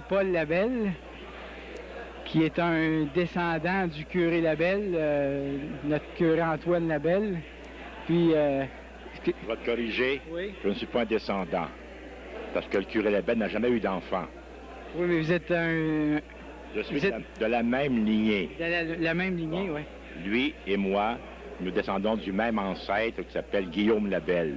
Paul Labelle, qui est un descendant du curé Labelle, notre curé Antoine Labelle. Puis, Je vais te corriger, oui. Je ne suis pas un descendant, parce que le curé Labelle n'a jamais eu d'enfant. Oui, mais vous êtes un... Je suis de la même lignée. De la même lignée, Bon. oui. Lui et moi, nous descendons du même ancêtre qui s'appelle Guillaume Labelle,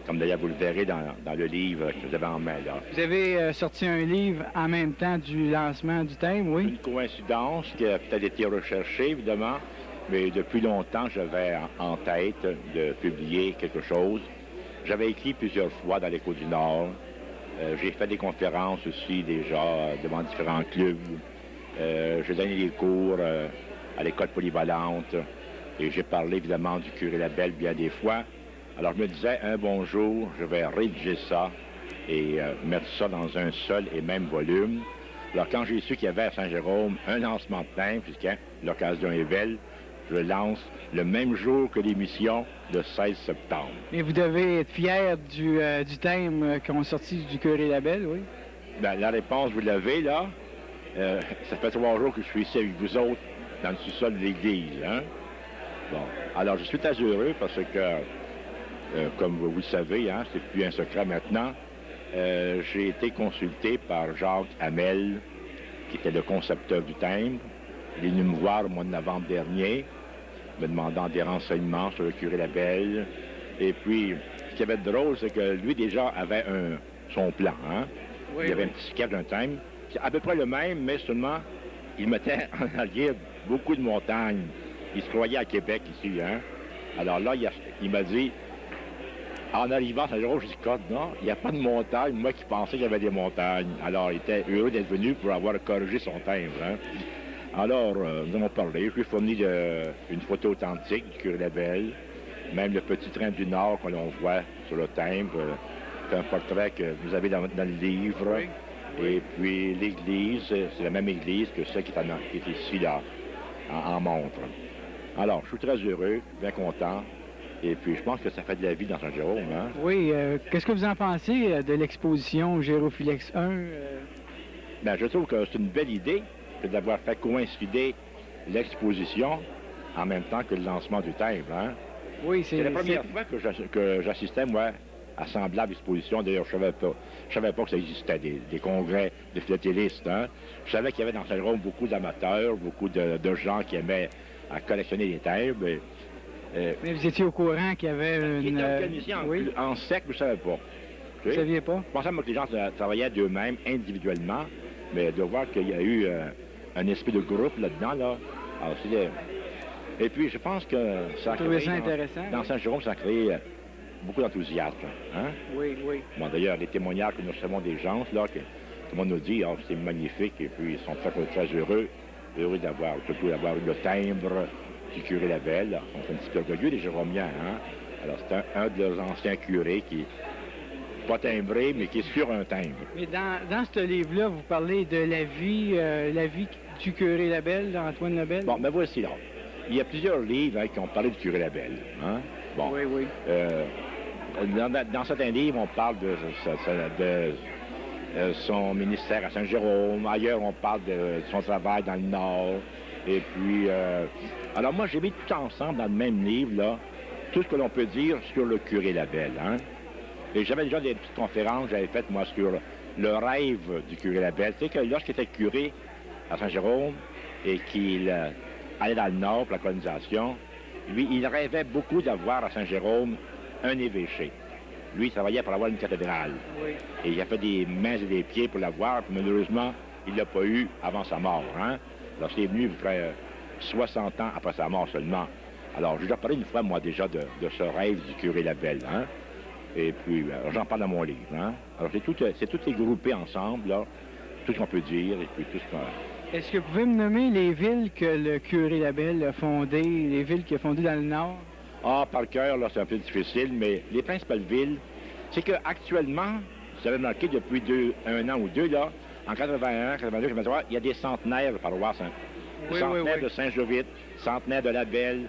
comme d'ailleurs vous le verrez dans le livre que vous avez en main là. Vous avez sorti un livre en même temps du lancement du thème, oui? Une coïncidence qui a peut-être été recherchée, évidemment, mais depuis longtemps, j'avais en tête de publier quelque chose. J'avais écrit plusieurs fois dans l'Écho du Nord. J'ai fait des conférences aussi déjà devant différents clubs. J'ai donné des cours à l'école polyvalente et j'ai parlé évidemment du curé Labelle bien des fois. Alors je me disais, un bon jour, je vais rédiger ça et mettre ça dans un seul et même volume. Alors quand j'ai su qu'il y avait à Saint-Jérôme un lancement de thème, puisque l'occasion est belle, je lance le même jour que l'émission, le 16 septembre. Et vous devez être fier du thème qu'ont sorti du curé Labelle, oui? Bien, la réponse, vous l'avez là. Ça fait 3 jours que je suis ici avec vous autres dans le sous-sol de l'église. Hein? Bon, alors je suis très heureux parce que, comme vous le savez, hein, c'est plus un secret maintenant, j'ai été consulté par Jacques Hamel, qui était le concepteur du thème. Il est venu me voir au mois de novembre dernier, me demandant des renseignements sur le curé Labelle. Et puis, ce qui avait de drôle, c'est que lui déjà avait son plan. Hein? Oui, il y avait oui. un petit sketch d'un thème, c'est à peu près le même, mais seulement, il mettait en arrière beaucoup de montagnes. Il se croyait à Québec ici. Hein? Alors là, il m'a dit, en arrivant à Saint-Jérôme, je dis, non, il n'y a pas de montagne. Moi qui pensais qu'il y avait des montagnes. Alors, il était heureux d'être venu pour avoir corrigé son thème. Hein? Alors, nous avons parlé. Je lui ai fourni une photo authentique du curé Labelle, même le petit train du Nord que l'on voit sur le timbre. C'est un portrait que vous avez dans le livre. Oui. Et puis, l'église, c'est la même église que celle qui est ici, là, en montre. Alors, je suis très heureux, bien content. Et puis, je pense que ça fait de la vie dans Saint-Jérôme. Hein? Oui, qu'est-ce que vous en pensez de l'exposition Gérophilex 1? Bien, je trouve que c'est une belle idée d'avoir fait coïncider l'exposition en même temps que le lancement du thème. Hein? Oui, C'est la première fois que j'assistais, moi, à semblable exposition. D'ailleurs, je savais pas que ça existait, des congrès de philatélistes. Hein? Je savais qu'il y avait dans Saint-Jérôme beaucoup d'amateurs, beaucoup de gens qui aimaient à collectionner des thèmes. Mais vous étiez au courant qu'il y avait Qui une... était organisé oui. en sec, je ne savais pas. Vous ne saviez pas? Je pensais moi, que les gens travaillaient d'eux-mêmes, individuellement, mais de voir qu'il y a eu un esprit de groupe là-dedans, là. Alors, et puis, je pense que ça a créé, ça intéressant, dans oui. Saint-Jérôme, ça a créé beaucoup d'enthousiasme. Hein? Oui, oui. Bon, d'ailleurs, les témoignages que nous recevons des gens, là, que tout le monde nous dit, c'est magnifique, et puis ils sont très heureux surtout d'avoir eu le timbre du curé Labelle. On fait un petit peu orgueilleux, les Jéromiens. Hein? Alors, c'est un de leurs anciens curés qui n'est pas timbré, mais qui est sur un timbre. Mais dans ce livre-là, vous parlez de la vie du curé Labelle, d'Antoine Labelle? Bon, mais voici là. Il y a plusieurs livres qui ont parlé du curé Labelle. Hein? Bon. Oui, oui. Dans certains livres, on parle de son ministère à Saint-Jérôme. Ailleurs, on parle de son travail dans le Nord. Et puis, alors moi, j'ai mis tout ensemble dans le même livre, là, tout ce que l'on peut dire sur le curé Labelle. Hein? Et j'avais déjà des petites conférences que j'avais faites, moi, sur le rêve du curé Labelle. Tu sais que lorsqu'il était curé à Saint-Jérôme et qu'il allait dans le Nord pour la colonisation, lui, il rêvait beaucoup d'avoir à Saint-Jérôme un évêché. Lui, il travaillait pour avoir une cathédrale. Oui. Et il a fait des mains et des pieds pour l'avoir, puis malheureusement, il ne l'a pas eu avant sa mort. Hein? Alors, c'est venu près 60 ans après sa mort seulement. Alors, j'ai déjà parlé une fois, moi, déjà, de ce rêve du curé Labelle. Hein? Et puis, j'en parle dans mon livre. Hein? Alors, c'est tout groupé ensemble, là, tout ce qu'on peut dire, et puis tout ce qu'on... Est-ce que vous pouvez me nommer les villes que le curé Labelle a fondées, les villes qu'il a fondées dans le Nord? Ah, par cœur, là, c'est un peu difficile, mais les principales villes, c'est qu'actuellement, vous avez marqué depuis 1 an ou 2, là, en 81, 82, 83, il y a des centenaires de paroisses. Hein? Oui, Centenaire oui. de Saint-Jovite, centenaire de Labelle,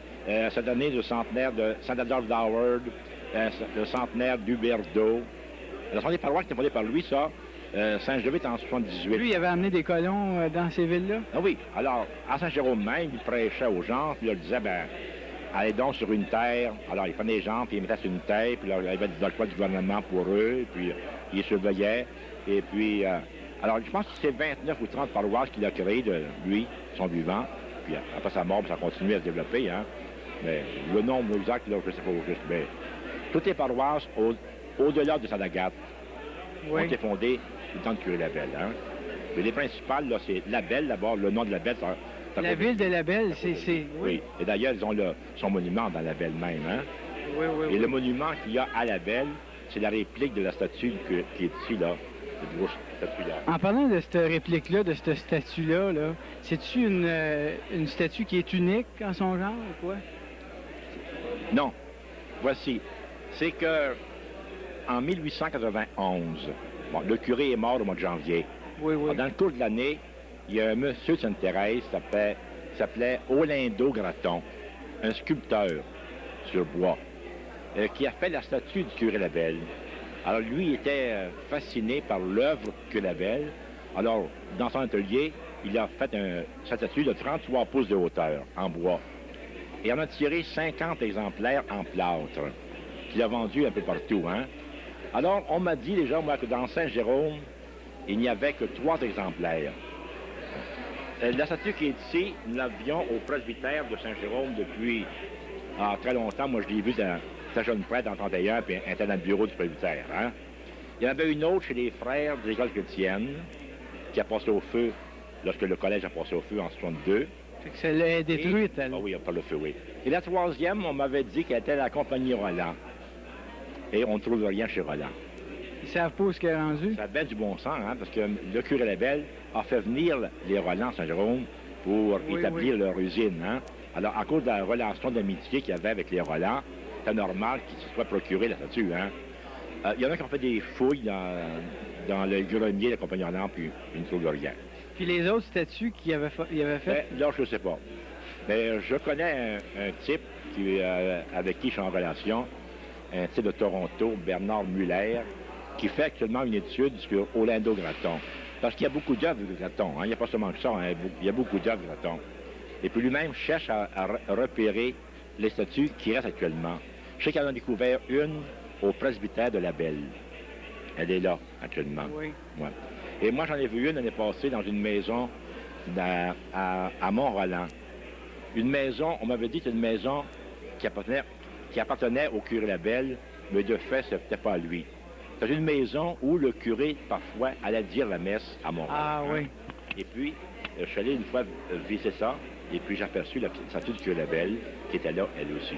cette année, le centenaire de Saint-Adolphe d'Howard, le centenaire d'Huberdeau. Ce sont des paroisses qui étaient fondées par lui, ça. Saint-Jérôme est en 78. Lui, il avait amené des colons dans ces villes-là? Ah oui. Alors, à Saint-Jérôme même, il prêchait aux gens, puis il leur disait, ben, allez donc sur une terre. Alors, il prenait les gens, puis il mettait sur une terre, puis là, il y avait du choix du gouvernement pour eux, puis il les surveillait. Et puis, alors, je pense que c'est 29 ou 30 paroisses qu'il a créées de lui, son vivant. Puis après sa mort, ça a continué à se développer, hein. Mais le nombre exact, là, je ne sais pas où juste. Mais toutes les paroisses au-delà de Sainte-Agathe ont été fondées sous le temps de curé Labelle, hein. Mais les principales, là, c'est Labelle, d'abord, le nom de Labelle. La ville de Labelle, c'est... Oui. Et d'ailleurs, ils ont son monument dans Labelle même, hein. Oui. Et le monument qu'il y a à Labelle, c'est la réplique de la statue qui est ici, là. Cette grosse statue-là. En parlant de cette réplique-là, de cette statue-là, -là, c'est-tu une statue qui est unique en son genre ou quoi? Non. Voici. C'est que en 1891, bon, le curé est mort au mois de janvier. Oui. Alors, dans le cours de l'année, il y a un monsieur de Sainte-Thérèse qui s'appelait Olindo Gratton, un sculpteur sur bois, qui a fait la statue du curé Labelle. Alors, lui était fasciné par l'œuvre que Labelle. Alors, dans son atelier, il a fait sa statue de 33 pouces de hauteur, en bois. Et on a tiré 50 exemplaires en plâtre, qu'il a vendu un peu partout, hein. Alors, on m'a dit déjà, moi, que dans Saint-Jérôme, il n'y avait que 3 exemplaires. La statue qui est ici, nous l'avions au presbytère de Saint-Jérôme depuis très longtemps. Moi, je l'ai vu dans sa jeune prêtre en 31, puis elle était dans le bureau du presbytère, hein. Il y en avait une autre chez les frères de l'école chrétienne, qui a passé au feu lorsque le collège a passé au feu en 62. Fait que celle-là est détruite, elle. Ah oui, par le feu, oui. Et la troisième, on m'avait dit qu'elle était la compagnie Roland. Et on ne trouve rien chez Roland. Ils savent pas où ce qu'elle est rendu? Ça avait du bon sens, hein, parce que le curé Labelle a fait venir les Roland Saint-Jérôme pour établir leur usine, hein. Alors, à cause de la relation d'amitié qu'il y avait avec les Roland, c'est normal qu'ils se soient procurés la statue, hein. Il y en a qui ont fait des fouilles dans le grenier de la compagnie Roland, puis ils ne trouvent rien. Puis les autres statues qu'il avait fait? Là, je ne sais pas. Mais je connais un type avec qui je suis en relation, un type de Toronto, Bernard Muller, qui fait actuellement une étude sur Olindo Gratton. Parce qu'il y a beaucoup d'œuvres de Gratton, hein. Il n'y a pas seulement que ça, hein. Il y a beaucoup d'œuvres de Gratton. Et puis lui-même cherche à repérer les statues qui restent actuellement. Je sais qu'il en a découvert une au presbytère de Labelle. Elle est là, actuellement. Oui. Ouais. Et moi, j'en ai vu une l'année passée dans une maison à Mont-Roland. Une maison, on m'avait dit que c'était une maison qui appartenait au curé Labelle, mais de fait, ce n'était pas à lui. C'était une maison où le curé, parfois, allait dire la messe à Mont-Roland. Ah oui. Et puis, je suis allé une fois visiter ça, et puis j'ai aperçu la statue du curé Labelle, qui était là, elle aussi.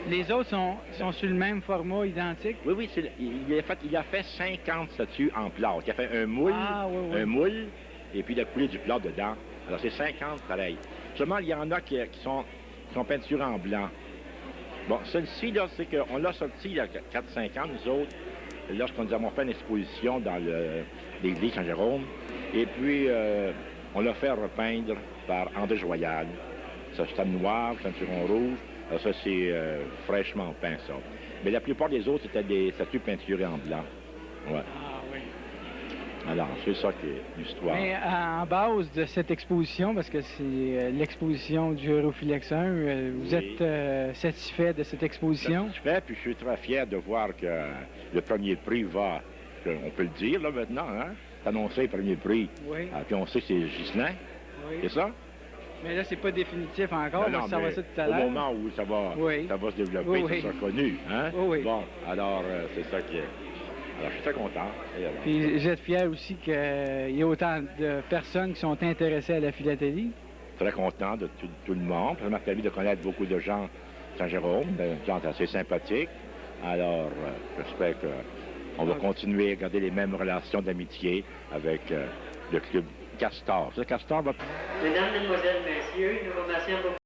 Les autres sont sur le même format identique? Oui, il a fait 50 statues en plâtre. Il a fait un moule, un moule, et puis il a coulé du plâtre dedans. Alors, c'est 50 pareil. Seulement, il y en a qui sont peinturés en blanc. Bon, celle-ci, là, c'est qu'on l'a sorti il y a 4-5 ans, nous autres, lorsqu'on nous avons fait une exposition dans l'église Saint-Jérôme. Et puis, on l'a fait repeindre par André Joyal. Ça, c'est noir, ceinturon rouge. Alors ça, c'est fraîchement peint, ça. Mais la plupart des autres, c'était des statues peinturées en blanc. Ouais. Ah oui. Alors, c'est ça qui est l'histoire. Mais en base de cette exposition, parce que c'est l'exposition du Europhilex 1, vous êtes satisfait de cette exposition? Satisfait, puis je suis très fier de voir que le premier prix va, on peut le dire là maintenant, hein? C'est annoncé le premier prix. Oui. Puis on sait que c'est Ghislain. Oui. C'est ça? Mais là, c'est pas définitif encore, Non, on va savoir ça tout à au l'heure. moment où ça va se développer, ça sera connu. Hein? Oui. Bon, alors, c'est ça qui est. Alors, je suis très content. Puis, vous êtes fier aussi qu'il y ait autant de personnes qui sont intéressées à la philatélie? Très content de tout le monde. Ça m'a permis de connaître beaucoup de gens de Saint-Jérôme, des gens assez sympathiques. Alors, j'espère qu'on va continuer à garder les mêmes relations d'amitié avec le club Castor. Ce Castor va... Mesdames, Mesdemoiselles, Messieurs, nous remercions beaucoup.